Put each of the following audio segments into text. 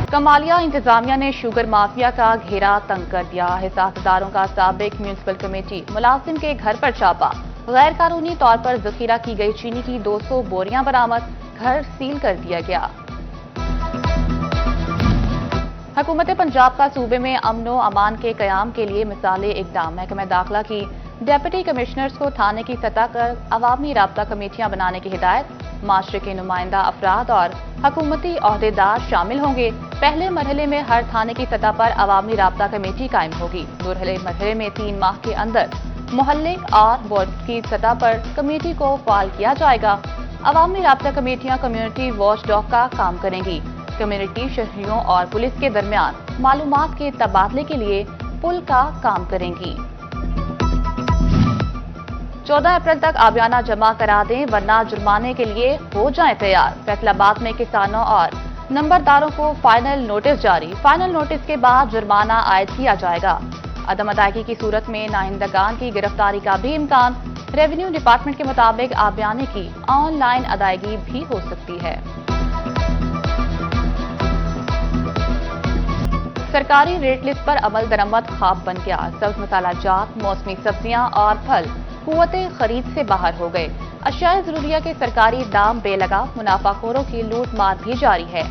कमालिया इंतजामिया ने sugar mafia का घेरा तंग कर दिया। हिसाबदारों का साबिक म्यूनिसिपल कमेटी मुलाजिम के घर पर छापा। गैर कानूनी तौर पर जखीरा की गई चीनी की 200 बोरियां बरामद। घर सील कर दिया गया। हुकूमत पंजाब का सूबे में अमनो अमान के कयाम के लिए मिसाली इकदाम। महकमा दाखिला की डिप्टी कमिश्नर्स को थाने की सतह पर अवामी राब्ता कमेटियां बनाने की हिदायत। माशरे के नुमाइंदा अफराद और हुकूमती ओहदेदार शामिल होंगे। पहले मरहले में हर थाने की सतह पर अवामी राब्ता कमेटी कायम होगी। दूसरे मरहले में 3 माह के अंदर मोहल्ले और वार्ड की सतह पर कमेटी को फाल किया जाएगा। अवामी राब्ता कमेटियां कम्युनिटी वॉच डॉग का काम करेंगी। कम्युनिटी शहरियों और पुलिस के दरमियान मालूमात के तबादले के लिए पुल का काम करेंगी। 14 अप्रैल तक आबियाना जमा करा दें वरना जुर्माने के लिए हो जाएं तैयार। फैसलाबाद में किसानों और नंबरदारों को फाइनल नोटिस जारी। फाइनल नोटिस के बाद जुर्माना आयद किया जाएगा। अदम अदायगी की सूरत में नाइंदगान की गिरफ्तारी का भी इम्कान। रेवेन्यू डिपार्टमेंट के मुताबिक आबियाने की ऑनलाइन अदायगी भी हो सकती है। सरकारी रेट लिस्ट पर अमल दरअमद ख्वाब बन गया। सब्ज मसाला जात, मौसमी सब्जियां और फल कुव्वते खरीद से बाहर हो गए। अशियाए जरूरिया के सरकारी दाम बेलगा। मुनाफाखोरों की लूट मार भी जारी है।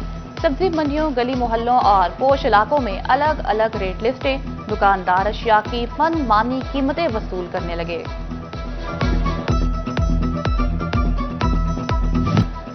सब्जी मंडियों, गली मोहल्लों और पोश इलाकों में अलग अलग रेट लिस्टें। दुकानदार अशिया की मनमानी कीमतें वसूल करने लगे।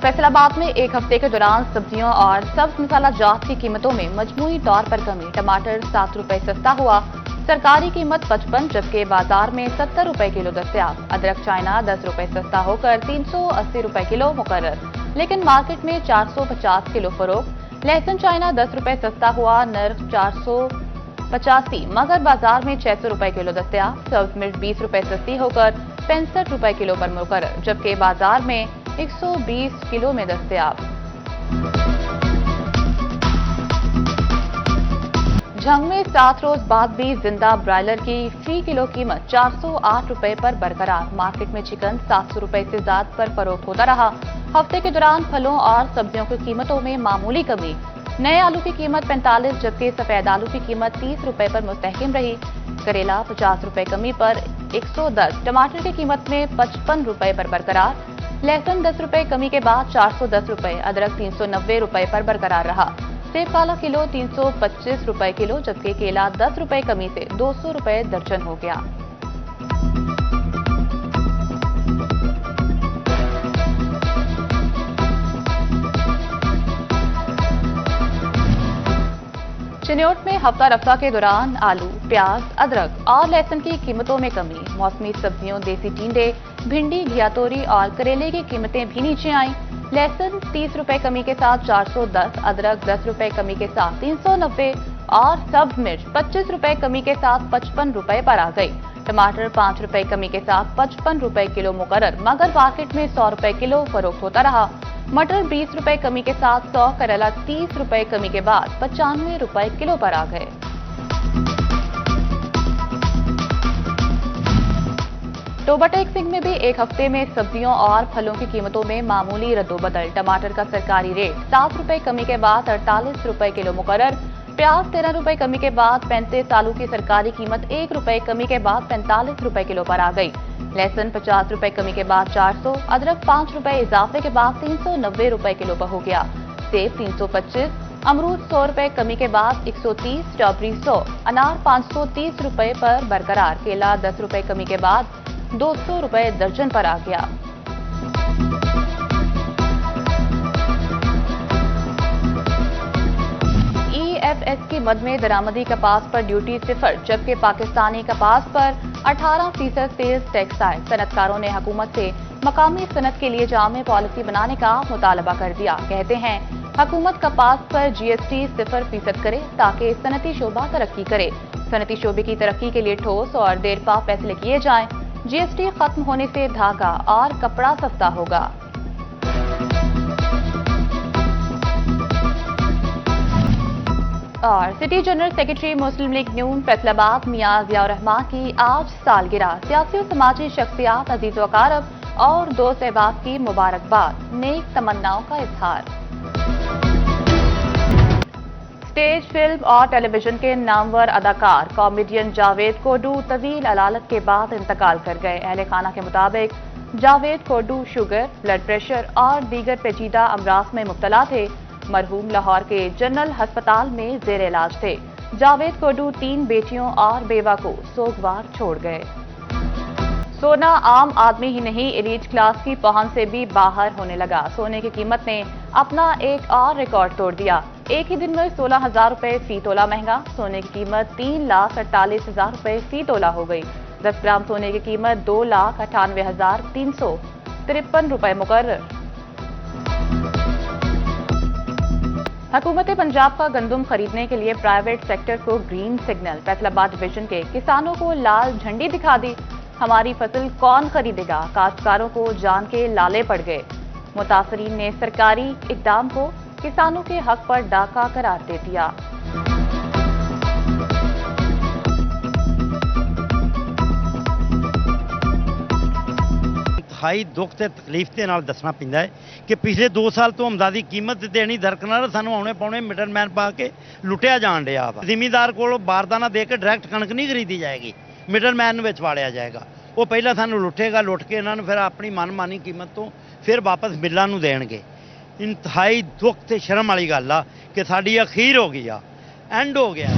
फैसलाबाद में एक हफ्ते के दौरान सब्जियों और सब्ज मसाला जात की कीमतों में मजमूई तौर पर कमी। टमाटर 7 रुपए सस्ता हुआ। सरकारी कीमत 55 जबकि बाजार में 70 रुपए किलो दस्तयाब। अदरक चाइना 10 रुपए सस्ता होकर 380 रुपए किलो मुकर्रर, लेकिन मार्केट में 450 किलो फरोख्त। लहसुन चाइना 10 रुपए सस्ता हुआ, नर्ख 485 मगर बाजार में 600 रुपए किलो दस्तयाब। सब्ज मिर्च 20 रुपए सस्ती होकर 65 रुपए किलो पर मुकर्रर, जबकि बाजार में 120 किलो में दस्तयाब। झंग में 7 रोज बाद भी जिंदा ब्रायलर की फी किलो कीमत 408 रुपए पर बरकरार। मार्केट में चिकन 700 रुपए से ज्यादा पर फरोख्त होता रहा। हफ्ते के दौरान फलों और सब्जियों की कीमतों में मामूली कमी। नए आलू की कीमत 45 जबकि सफेद आलू की कीमत 30 रुपए पर मुस्तहकम रही। करेला 50 रुपए कमी पर 110। टमाटर की कीमत में 55 रुपए पर बरकरार। लहसुन 10 रुपए कमी के बाद 410 रुपए। अदरक 390 रुपए पर बरकरार रहा। सेब काला किलो 325 रुपए किलो, जबकि केला 10 रुपए कमी से 200 रुपए दर्जन हो गया। चिन्योट में हफ्ता रफ्ता के दौरान आलू, प्याज, अदरक और लहसुन की कीमतों में कमी। मौसमी सब्जियों, देसी टिंडे, भिंडी, घियातोरी और करेले की कीमतें भी नीचे आईं। लहसुन 30 रुपए कमी के साथ 410, अदरक 10 रुपए कमी के साथ 390 और सब्ज मिर्च 25 रुपए कमी के साथ 55 रुपए पर आ गई। टमाटर 5 रुपए कमी के साथ 55 रुपए किलो मुकर्रर, मगर मार्केट में 100 रुपए किलो फरोख्त होता रहा। मटर 20 रुपए कमी के साथ 100, करेला 30 रुपए कमी के बाद 95 रुपए किलो पर आ गए। टोबाटेक सिंह में भी एक हफ्ते में सब्जियों और फलों की कीमतों में मामूली रद्दोबदल। टमाटर का सरकारी रेट 7 रुपए कमी के बाद 48 रुपए किलो मुकर्रर। प्याज 13 रुपए कमी के बाद 35। आलू की सरकारी कीमत 1 रुपए कमी के बाद 45 रुपए किलो पर आ गई। लहसुन 50 रुपए कमी के बाद 400, अदरक 5 रुपए इजाफे के बाद 390 रुपए किलो पर हो गया। सेब 325, अमरूद 100 रुपए कमी के बाद 130, स्ट्रॉबेरी 100, अनार 530 रुपए पर बरकरार। केला 10 रुपए कमी के बाद 200 रुपए दर्जन पर आ गया। EFS की मद में दरामदी कपास पर ड्यूटी 0, जबकि पाकिस्तानी कपास पर 18% सेल्स टैक्स आए। सनतकारों ने हुकूमत से मकामी सनत के लिए जामे पॉलिसी बनाने का मुतालबा कर दिया। कहते हैं हुकूमत कपास पर GST 0% करे ताकि सनती शोबा तरक्की करे। सनती शोबे की तरक्की के लिए ठोस और देरपा फैसले किए जाएं। GST खत्म होने से धागा और कपड़ा सस्ता होगा। और सिटी जनरल सेक्रेटरी मुस्लिम लीग नून फैसलाबाद मियां जियाउर रहमान की आज सालगिरह। सियासी और समाजी शख्सियात, अजीज व अकारब और दोस्त अहबाब की मुबारकबाद, नेक तमन्नाओं का इजहार। स्टेज, फिल्म और टेलीविजन के नामवर अदाकार कॉमेडियन जावेद कोडू तवील अलालत के बाद इंतकाल कर गए। अहले खाना के मुताबिक जावेद कोडू शुगर, ब्लड प्रेशर और दीगर पेचीदा अमराज में मुब्तला थे। मरहूम लाहौर के जनरल अस्पताल में जेर इलाज थे। जावेद कोडू 3 बेटियों और बेवा को सोगवार छोड़ गए। सोना आम आदमी ही नहीं, एलीट क्लास की पहुंच से भी बाहर होने लगा। सोने की कीमत ने अपना एक और रिकॉर्ड तोड़ दिया। एक ही दिन में 16,000 रुपए फी तोला महंगा। सोने की कीमत 3,48,000 रुपए फी तोला हो गई। 10 ग्राम सोने की कीमत 2,98,353 रुपए मुकर्रर। हुकूमत पंजाब का गंदम खरीदने के लिए प्राइवेट सेक्टर को ग्रीन सिग्नल। फैसलाबाद डिवीजन के किसानों को लाल झंडी दिखा दी। हमारी फसल कौन खरीदेगा, काश्तकारों को जान के लाले पड़ गए। मुतासरीन ने सरकारी इकदाम को किसानों के हक पर डाका करार दे दिया। इंतहाई दुख ते तकलीफ के नाल दसना पैंदा है कि पिछले 2 साल तो आमदनी कीमत देनी दरकनार सानू आने पौने मिडलमैन पा के लुटिया जान दिया वा। जिमीदार को बारदाना दे के डायरैक्ट कणक नहीं खरीदी जाएगी, मिडलमैन विच वाड़िया जाएगा। वो पहला सानू लुटेगा, लुट के इन्होंने फिर अपनी मनमानी कीमत तो फिर वापस मिलों नूं देणगे। इंतहाई दुख ते शर्म वाली गल आ कि साडी अखीर हो गई आ, एंड हो गया।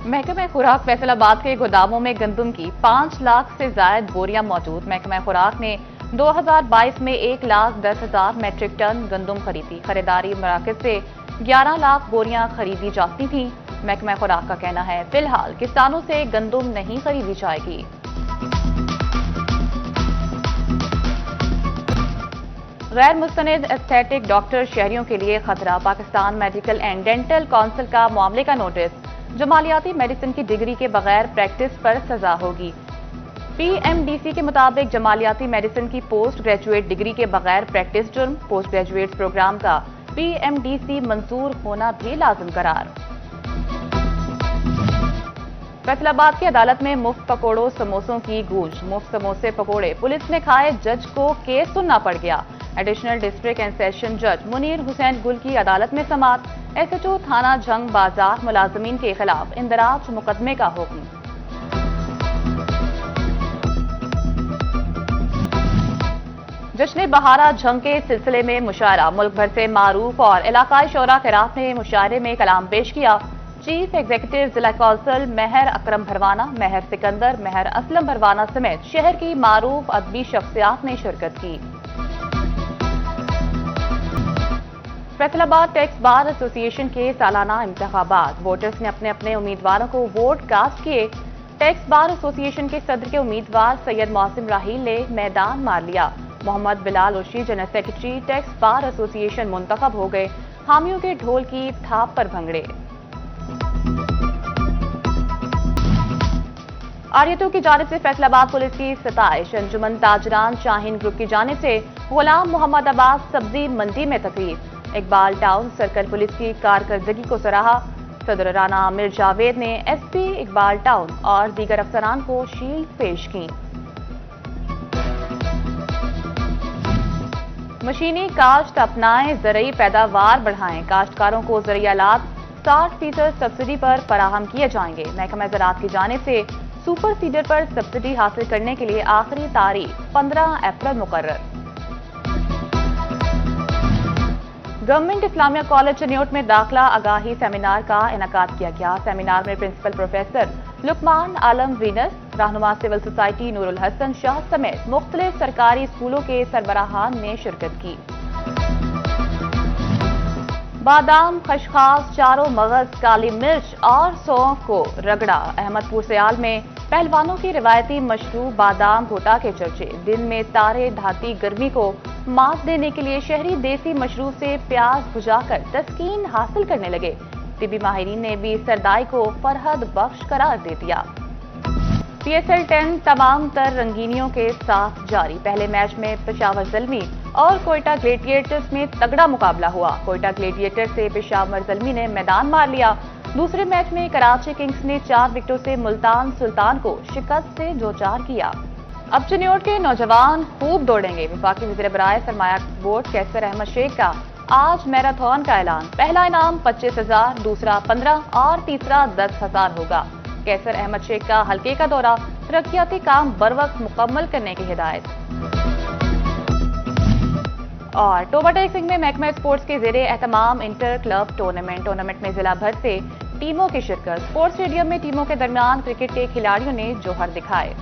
महकमा खुराक फैसलाबाद के गोदामों में गंदम की 5 लाख से जायद बोरियां मौजूद। महकमा खुराक ने 2022 में 1,10,000 मैट्रिक टन गंदम खरीदी। खरीदारी मराकज से 11 लाख बोरियां खरीदी जाती थीं। महकमा खुराक का कहना है फिलहाल किसानों से गंदम नहीं खरीदी जाएगी। गैर मुस्तनद एस्थेटिक डॉक्टर शहरियों के लिए खतरा। Pakistan medical and dental council का मामले का नोटिस। जमालियाती मेडिसिन की डिग्री के बगैर प्रैक्टिस पर सजा होगी। पीएमडीसी के मुताबिक जमालियाती मेडिसिन की पोस्ट ग्रेजुएट डिग्री के बगैर प्रैक्टिस जुर्म। पोस्ट ग्रेजुएट प्रोग्राम का पीएमडीसी मंजूर होना भी लाजिम करार। फैसलाबाद की अदालत में मुफ्त पकौड़ों समोसों की गूंज। मुफ्त समोसे पकौड़े पुलिस ने खाए, जज को केस सुनना पड़ गया। एडिशनल डिस्ट्रिक्ट एंड सेशन जज मुनीर हुसैन गुल की अदालत में समाअत। एसएचओ थाना जंग बाजार मुलाजमीन के खिलाफ इंदराज मुकदमे का हुक्म। जश्न बहारा जंग के सिलसिले में मुशायरा। मुल्क भर से मारूफ और इलाकाई शोरा किरात ने मुशायरे में कलाम पेश किया। चीफ एग्जीक्यूटिव जिला कौंसल महर अकरम भरवाना, महर सिकंदर, महर असलम भरवाना समेत शहर की मारूफ अदबी शख्सियात ने शिरकत की। फैसलाबाद टैक्स बार एसोसिएशन के सालाना इंतखाबात। वोटर्स ने अपने अपने उम्मीदवारों को वोट कास्ट किए। टैक्स बार एसोसिएशन के सदर के उम्मीदवार सैयद मौसिम राहील ने मैदान मार लिया। Mohammad Bilal Urshi general secretary tax bar association मुंतखब हो गए। हामियों के ढोल की थाप पर भंगड़े। आरियतों की जानिब से फैसलाबाद पुलिस की सताइश। अंजुमन ताजरान शाहीन ग्रुप की जानिब से गुलाम मोहम्मद अब्बास सब्जी मंडी में तकरीर। इकबाल टाउन सर्कल पुलिस की कारकर्दगी को सराहा। सदर राना आमिर जावेद ने एसपी इकबाल टाउन और दीगर अफसरान को शील्ड पेश की। मशीनी काश्त अपनाएं, ज़रूरी पैदावार बढ़ाएं। काश्तकारों को ज़रूरी आलात 60% सब्सिडी पर फराहम किए जाएंगे। महकमा ज़राअत की जानिब से सुपर सीडर पर सब्सिडी हासिल करने के लिए आखिरी तारीख 15 अप्रैल मुकर्रर। गवर्नमेंट इस्लामिया कॉलेज चनियोट में दाखिला आगाही सेमिनार का इनेकाद किया गया। सेमिनार में प्रिंसिपल प्रोफेसर लुकमान आलम वीनस, रहनुमा सिविल सोसाइटी नूरुल हसन शाह समेत मुख्तलिफ सरकारी स्कूलों के सरबराहान ने शिरकत की। बादाम, खशखास, चारों मगज, काली मिर्च और सौंफ को रगड़ा। अहमदपुर सयाल में पहलवानों की रिवायती मशरूब बादाम घोटा के चर्चे। दिन में तारे ढाती गर्मी को मात देने के लिए शहरी देसी मशरूब से प्याज बुझाकर तस्कीन हासिल करने लगे। तिबी माहिरीन ने भी सरदाई को फरहद बख्श करार दे दिया। PSL 10 तमाम तर रंगीनियों के साथ जारी। पहले मैच में पेशावर ज़ल्मी और कोयटा ग्लेडिएटर्स में तगड़ा मुकाबला हुआ। कोयटा ग्लेडिएटर्स से पेशावर ज़ल्मी ने मैदान मार लिया। दूसरे मैच में कराची किंग्स ने 4 विकेटों से मुल्तान सुल्तान को शिकस्त से दो-चार किया। अब चनियोट के नौजवान खूब दौड़ेंगे। वफाकी वज़ीर बराए सरमाया बोर्ड कैसर अहमद शेख का आज मैराथन का ऐलान। पहला इनाम 25,000, दूसरा 15 और तीसरा 10,000 होगा। कैसर अहमद शेख का हल्के का दौरा, तरक्याती काम बरवक्त मुकम्मल करने की हिदायत। और टोबा टेक सिंह में महकमा स्पोर्ट्स के जेरे एहतमाम इंटर क्लब टूर्नामेंट में जिला भर से टीमों की शिरकत। स्पोर्ट्स स्टेडियम में टीमों के दरमियान क्रिकेट के खिलाड़ियों ने जौहर दिखाए।